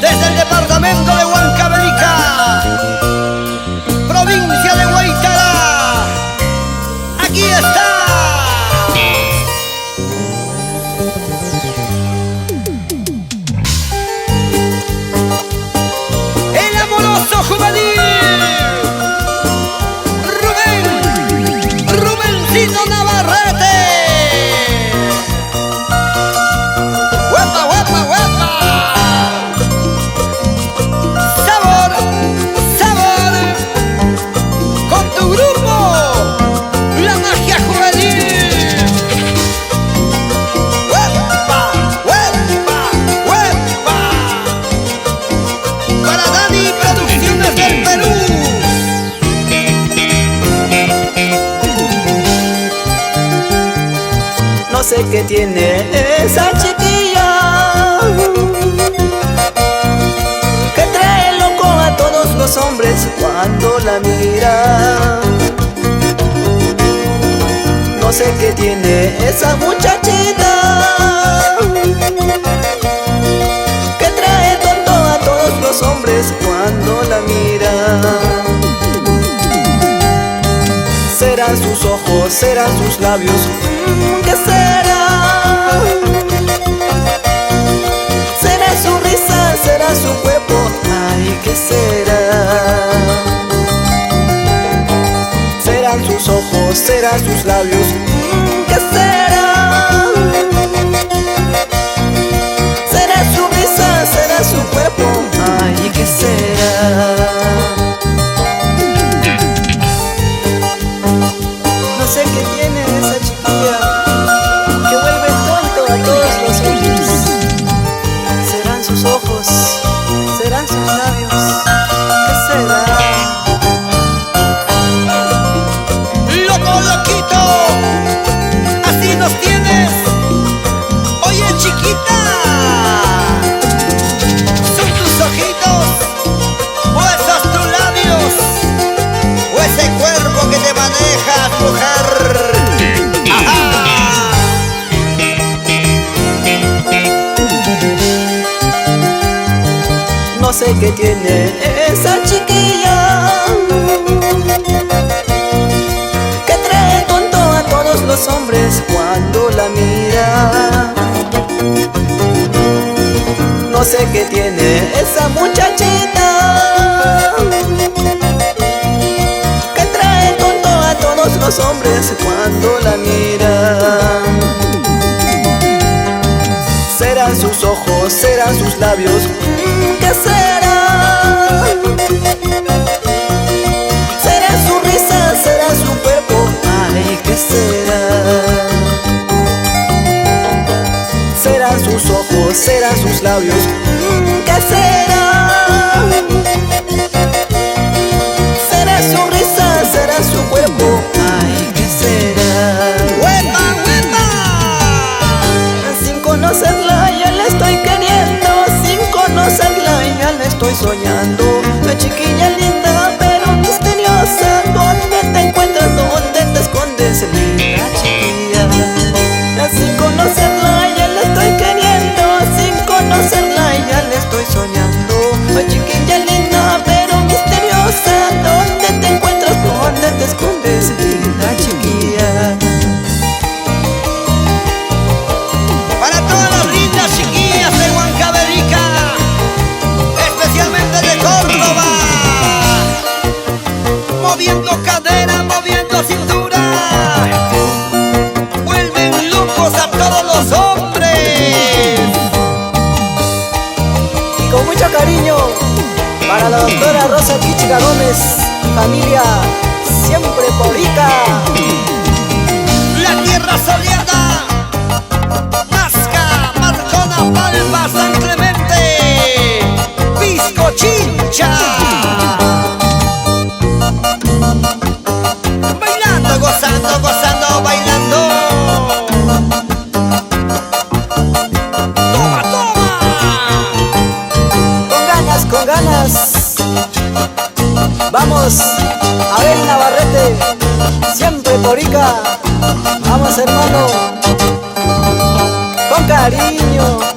Desde el departamento de Huancavelica, provincia de Huaytará, aquí está el amoroso juvenil Rubencito Navarrete. ¡Huepa, huepa, huepa! ¡Sabor, sabor! Con tu grupo, la magia juvenil. ¡Huepa, huepa, huepa! Para Dani Producciones del Perú. No sé qué tiene esa chiquilla que trae loco a todos los hombres cuando la mira. No sé qué tiene esa muchachita que trae tonto a todos los hombres cuando la mira. Serán sus ojos, serán sus labios, ¿qué será? Será su risa, será su cuerpo, ay, ¿qué será? Serán sus ojos, serán sus labios, ¿qué será? Será su risa, será su cuerpo, ay, ¿qué será? No sé qué tiene esa chiquilla que vuelve tonto a todos los hombres. Serán sus ojos, serán sus labios, ¿qué será? Loco, loquito, así nos tienes. Oye, chiquita, son tus ojitos, o esos tus labios, o ese cuerpo que te manejas, mujer. ¡Ajá! No sé qué tiene esa chiquilla que trae tonto a todos los hombres cuando la mira. No sé qué tiene esa muchachita que trae tonto a todos los hombres cuando la mira. Serán sus ojos, serán sus labios, ¿qué será? Será su risa, será su cuerpo, ay, ¿qué será? Serán sus ojos, serán sus labios, ¿qué será? Será su risa, será su cuerpo, ay, ¿qué será? ¡Huepa, huepa! Sin conocerla ya la estoy queriendo, sin conocerla ya la estoy soñando. La chiquilla linda pero misteriosa, ¿dónde te encuentras? ¿Dónde te escondes, linda chiquilla? Sin conocerla ya la estoy queriendo, sin conocerla ya la estoy soñando. La chiquilla linda pero misteriosa, ¿dónde te encuentras? ¿Dónde te escondes, linda chiquilla? Para todas las lindas chiquillas de Huancavelica, especialmente de Córdoba, moviendo cadera, moviendo cintura, vuelven locos a todos los hombres. Y con mucho cariño para la doctora Rosa Kichka Gómez, familia siempre porica. La tierra soleada, Nazca, Marcona, Palma, San Clemente, Pisco, Chincha. Bailando, gozando, gozando, bailando. Toma, toma. Con ganas. Vamos, Abel Navarrete, siempre porica. Vamos, hermano. Con cariño.